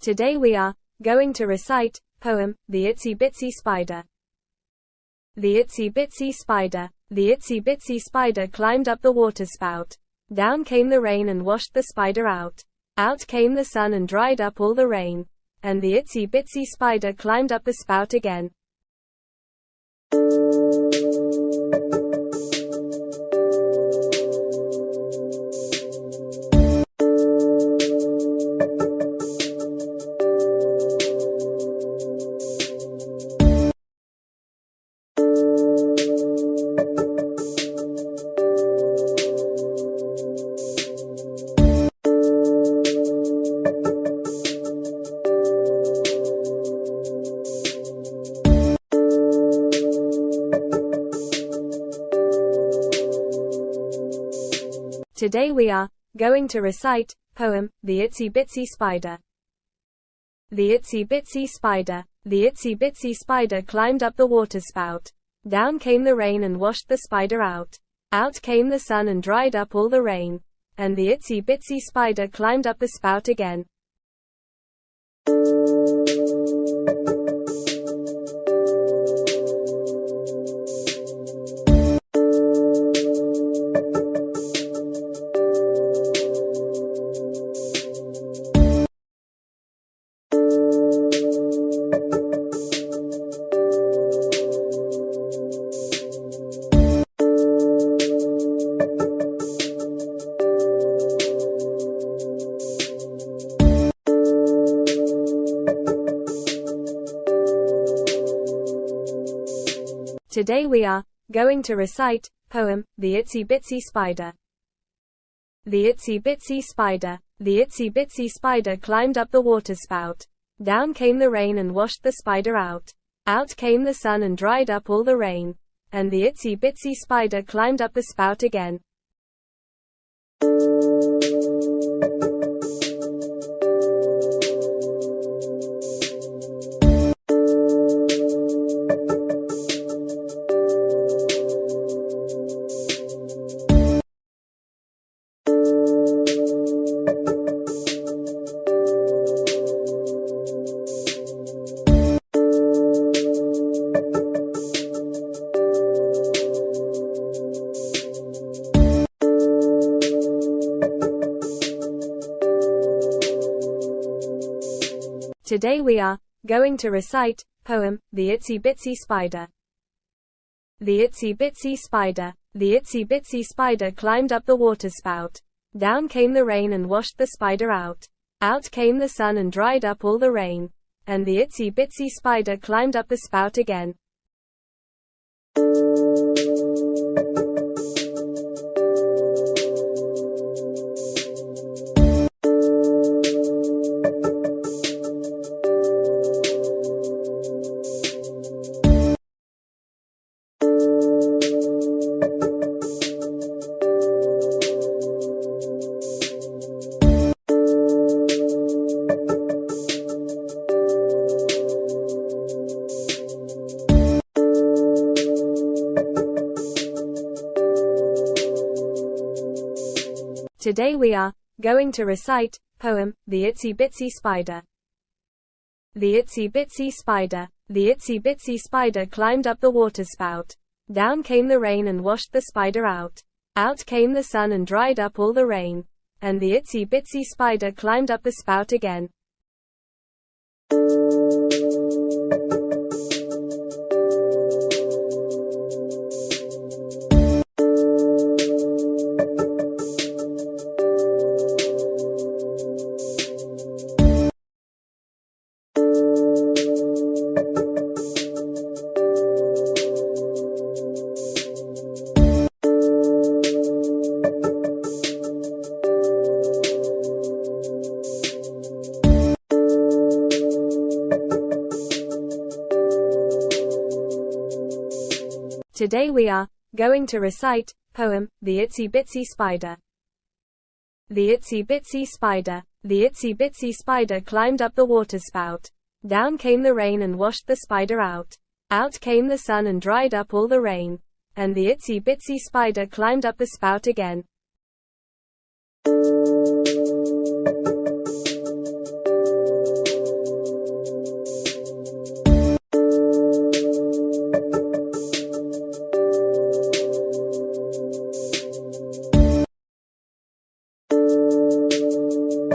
Today we are going to recite poem, The Itsy Bitsy Spider. The itsy bitsy spider, the itsy bitsy spider climbed up the water spout. Down came the rain and washed the spider out. Out came the sun and dried up all the rain. And the itsy bitsy spider climbed up the spout again. Today we are going to recite poem, The Itsy Bitsy Spider. The itsy bitsy spider, the itsy bitsy spider climbed up the water spout. Down came the rain and washed the spider out. Out came the sun and dried up all the rain. And the itsy bitsy spider climbed up the spout again. Today we are going to recite poem, The Itsy Bitsy Spider. The itsy bitsy spider, the itsy bitsy spider climbed up the water spout. Down came the rain and washed the spider out. Out came the sun and dried up all the rain. And the itsy bitsy spider climbed up the spout again. Today we are going to recite poem, The Itsy Bitsy Spider. The itsy bitsy spider, the itsy bitsy spider climbed up the water spout. Down came the rain and washed the spider out. Out came the sun and dried up all the rain. And the itsy bitsy spider climbed up the spout again. Today we are going to recite poem, The Itsy Bitsy Spider. The itsy bitsy spider, the itsy bitsy spider climbed up the water spout. Down came the rain and washed the spider out. Out came the sun and dried up all the rain. And the itsy bitsy spider climbed up the spout again. Today we are going to recite poem, The Itsy Bitsy Spider. The itsy bitsy spider. The itsy bitsy spider climbed up the waterspout. Down came the rain and washed the spider out. Out came the sun and dried up all the rain. And the itsy bitsy spider climbed up the spout again.